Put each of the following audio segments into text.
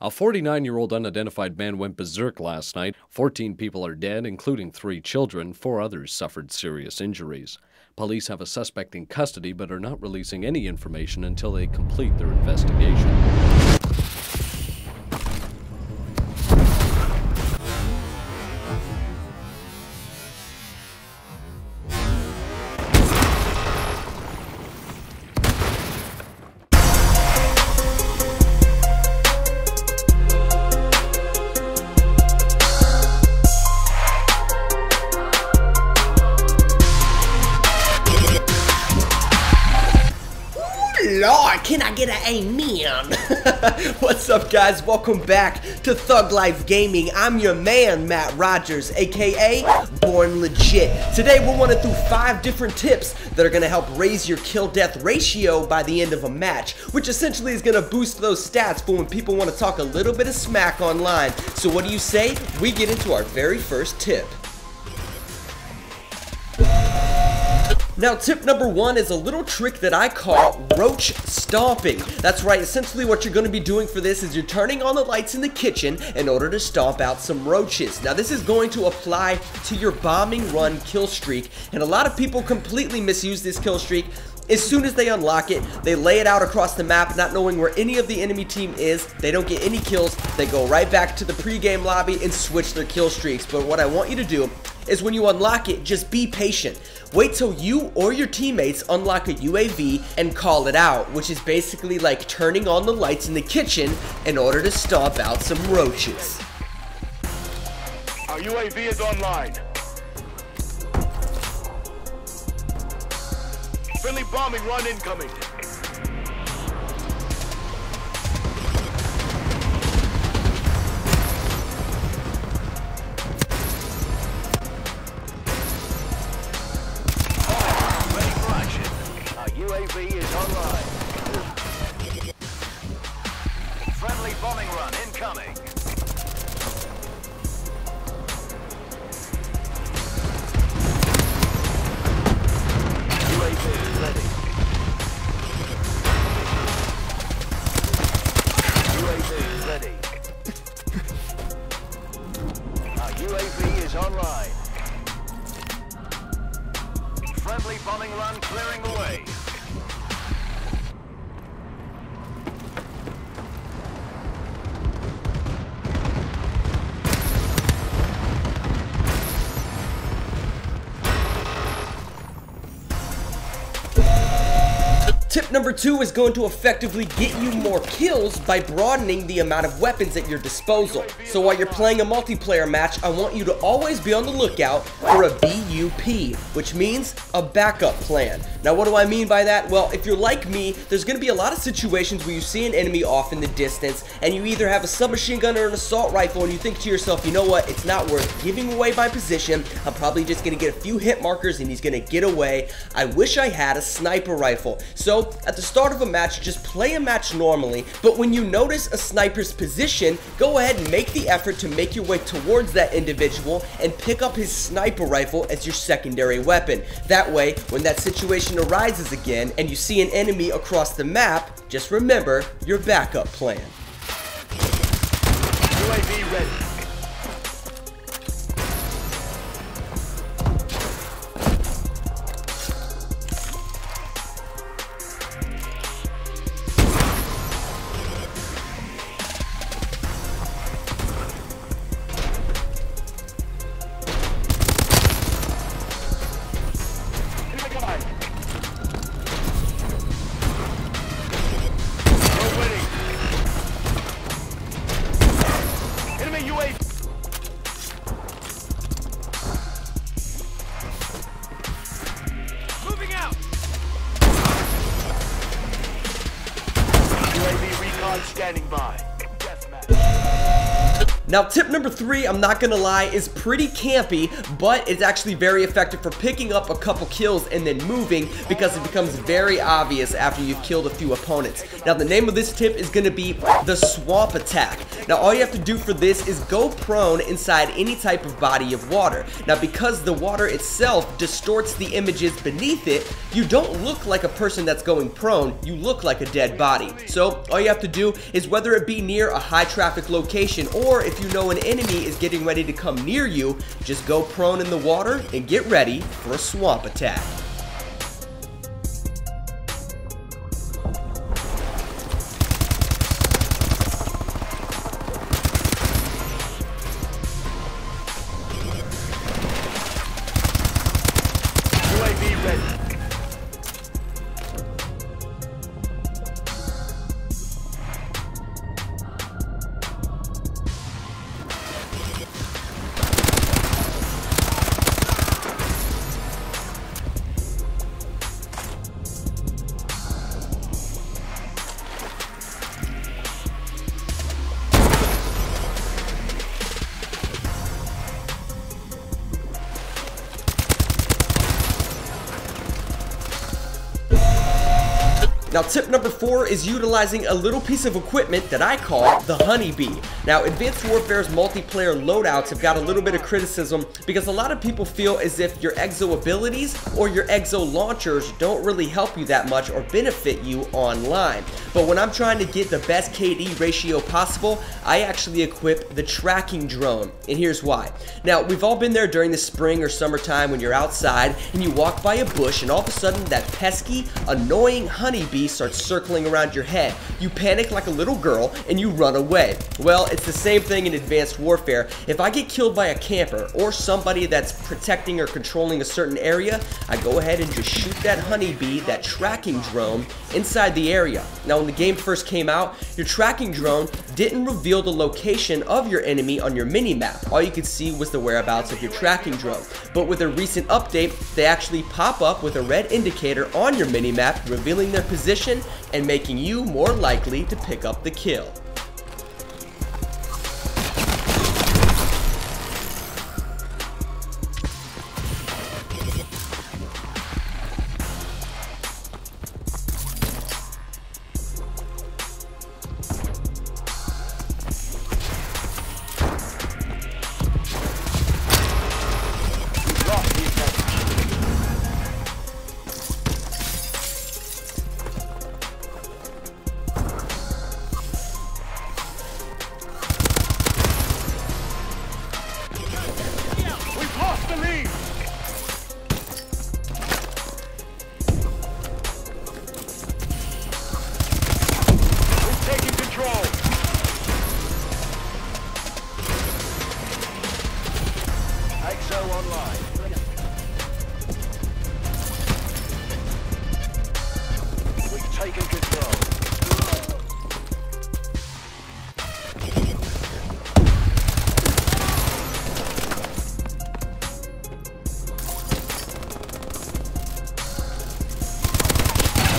A 49-year-old unidentified man went berserk last night. 14 people are dead, including 3 children. 4 others suffered serious injuries. Police have a suspect in custody but are not releasing any information until they complete their investigation. Lord, can I get an amen? What's up, guys? Welcome back to Thug Life Gaming. I'm your man, Matt Rogers, aka Born Legit. Today, we're running through 5 different tips that are going to help raise your kill-death ratio by the end of a match, which essentially is going to boost those stats for when people want to talk a little bit of smack online. So what do you say? We get into our very first tip. Now, tip number 1 is a little trick that I call Roach Stomping. That's right, essentially what you're going to be doing for this is you're turning on the lights in the kitchen in order to stomp out some roaches. Now, this is going to apply to your bombing run kill streak, and a lot of people completely misuse this kill streak. As soon as they unlock it, they lay it out across the map, not knowing where any of the enemy team is. They don't get any kills. They go right back to the pregame lobby and switch their kill streaks. But what I want you to do is when you unlock it, just be patient. Wait till you or your teammates unlock a UAV and call it out, which is basically like turning on the lights in the kitchen in order to stomp out some roaches. Our UAV is online. Friendly bombing run incoming. Ready for action. Our UAV is online. Friendly bombing run incoming. UAV ready. UAV ready. Our UAV is online. Friendly bombing run clearing the way. Tip number 2 is going to effectively get you more kills by broadening the amount of weapons at your disposal. So while you're playing a multiplayer match, I want you to always be on the lookout for a BUP, which means a backup plan. Now, what do I mean by that? Well, if you're like me, there's going to be a lot of situations where you see an enemy off in the distance and you either have a submachine gun or an assault rifle and you think to yourself, you know what, it's not worth giving away my position. I'm probably just going to get a few hit markers and he's going to get away. I wish I had a sniper rifle. So at the start of a match, just play a match normally, but when you notice a sniper's position, go ahead and make the effort to make your way towards that individual and pick up his sniper rifle as your secondary weapon. That way, when that situation arises again and you see an enemy across the map, just remember your backup plan. UAV ready. Now, tip number 3, I'm not gonna lie, is pretty campy, but it's actually very effective for picking up a couple kills and then moving, because it becomes very obvious after you've killed a few opponents. Now, the name of this tip is gonna be the swamp attack. Now, all you have to do for this is go prone inside any type of body of water. Now, because the water itself distorts the images beneath it, you don't look like a person that's going prone, you look like a dead body. So, all you have to do is, whether it be near a high traffic location, or if you know an enemy is getting ready to come near you, just go prone in the water and get ready for a swamp attack. U.A.V. ready. Now, tip number 4 is utilizing a little piece of equipment that I call the honeybee. Now, Advanced Warfare's multiplayer loadouts have got a little bit of criticism because a lot of people feel as if your exo abilities or your exo launchers don't really help you that much or benefit you online. But when I'm trying to get the best KD ratio possible, I actually equip the tracking drone, and here's why. Now, we've all been there during the spring or summertime when you're outside and you walk by a bush and all of a sudden that pesky, annoying honeybee starts circling around your head. You panic like a little girl and you run away. Well, it's the same thing in Advanced Warfare. If I get killed by a camper or somebody that's protecting or controlling a certain area, I go ahead and just shoot that honeybee, that tracking drone, inside the area. Now, when the game first came out, your tracking drone didn't reveal the location of your enemy on your mini-map. All you could see was the whereabouts of your tracking drone. But with a recent update, they actually pop up with a red indicator on your mini-map, revealing their position and making you more likely to pick up the kill.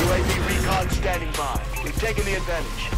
U.A.V. recon standing by. We've taken the advantage.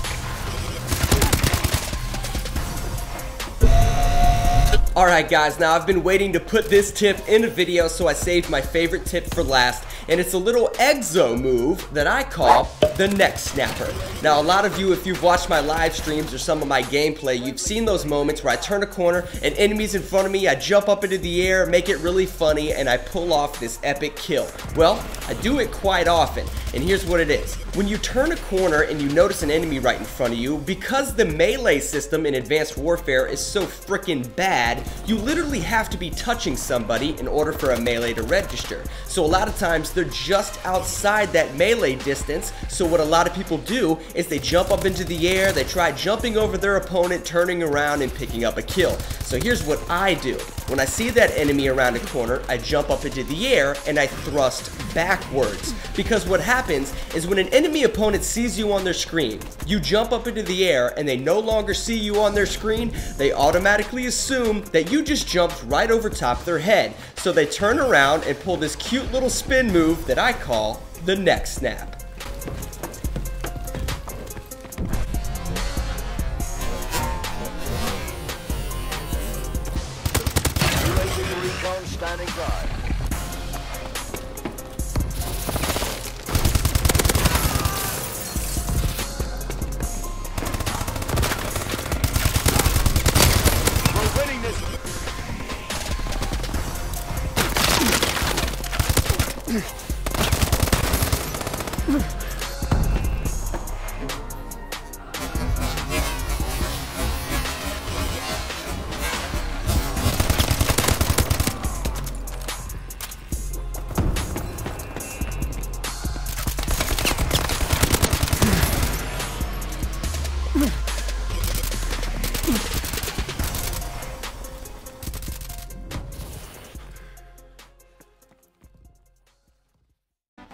Alright guys, now I've been waiting to put this tip in a video, so I saved my favorite tip for last, and it's a little exo move that I call the neck snapper. Now, a lot of you, if you've watched my live streams or some of my gameplay, you've seen those moments where I turn a corner and enemies in front of me, I jump up into the air, make it really funny, and I pull off this epic kill. Well, I do it quite often, and here's what it is. When you turn a corner and you notice an enemy right in front of you, because the melee system in Advanced Warfare is so freaking bad, you literally have to be touching somebody in order for a melee to register. So a lot of times they're just outside that melee distance, so what a lot of people do is they jump up into the air, they try jumping over their opponent, turning around and picking up a kill. So here's what I do. When I see that enemy around a corner, I jump up into the air and I thrust backwards. Because what happens is when an enemy opponent sees you on their screen, you jump up into the air and they no longer see you on their screen, they automatically assume that you just jumped right over top of their head. So they turn around and pull this cute little spin move that I call the neck snap. standing by. We're winning this.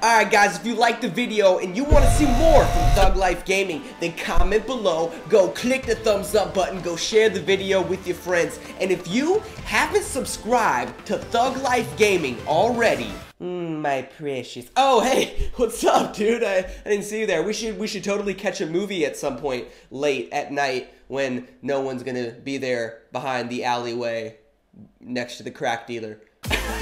Alright guys, if you liked the video and you want to see more from Thug Life Gaming, then comment below, go click the thumbs up button, go share the video with your friends. And if you haven't subscribed to Thug Life Gaming already, my precious. Oh, hey, what's up, dude? I didn't see you there. We should totally catch a movie at some point late at night when no one's gonna be there behind the alleyway next to the crack dealer.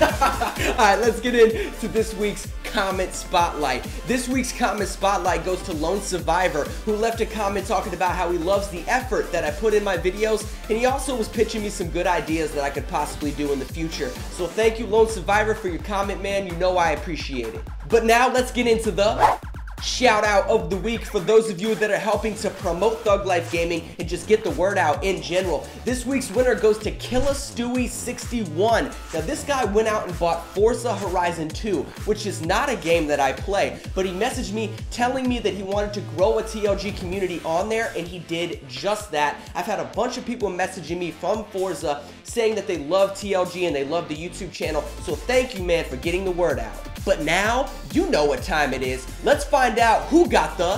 Alright, let's get into this week's comment spotlight. This week's comment spotlight goes to Lone Survivor, who left a comment talking about how he loves the effort that I put in my videos, and he also was pitching me some good ideas that I could possibly do in the future. So thank you, Lone Survivor, for your comment, man. You know I appreciate it. But now let's get into the shout out of the week for those of you that are helping to promote Thug Life Gaming and just get the word out in general. This week's winner goes to Killa Stewie 61. Now this guy went out and bought Forza Horizon 2, which is not a game that I play, but he messaged me telling me that he wanted to grow a TLG community on there, and he did just that. I've had a bunch of people messaging me from Forza saying that they love TLG and they love the YouTube channel, so thank you, man, for getting the word out. But now, you know what time it is. Let's find out who got the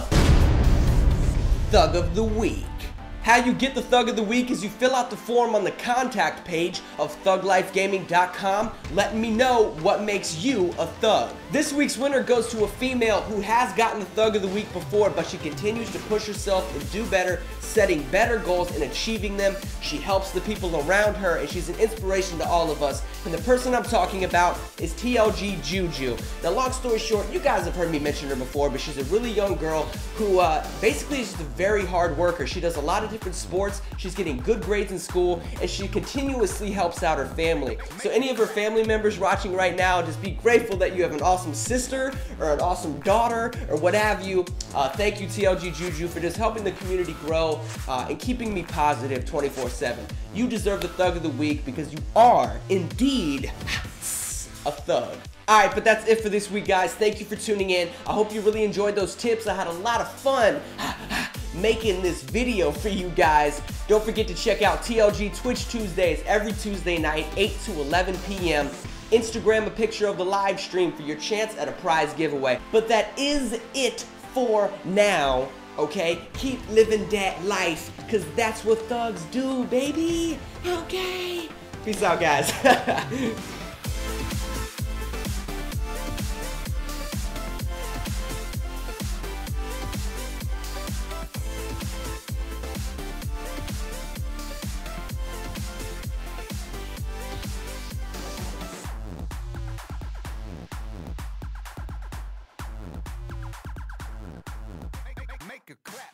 Thug of the Week. How you get the Thug of the Week is you fill out the form on the contact page of thuglifegaming.com, letting me know what makes you a thug. This week's winner goes to a female who has gotten the Thug of the Week before, but she continues to push herself and do better, setting better goals and achieving them. She helps the people around her, and she's an inspiration to all of us. And the person I'm talking about is TLG Juju. Now, long story short, you guys have heard me mention her before, but she's a really young girl who basically is just a very hard worker. She does a lot of different sports, she's getting good grades in school, and she continuously helps out her family. So any of her family members watching right now, just be grateful that you have an awesome sister or an awesome daughter or what have you. Thank you, TLG Juju, for just helping the community grow and keeping me positive 24/7. You deserve the Thug of the Week because you are indeed a thug. Alright, but that's it for this week, guys. Thank you for tuning in. I hope you really enjoyed those tips. I had a lot of fun making this video for you guys. Don't forget to check out TLG Twitch Tuesdays every Tuesday night, 8 to 11 p.m. Instagram a picture of the live stream for your chance at a prize giveaway. But that is it for now, okay? Keep living that life, because that's what thugs do, baby. Okay? Peace out, guys. Make a clap.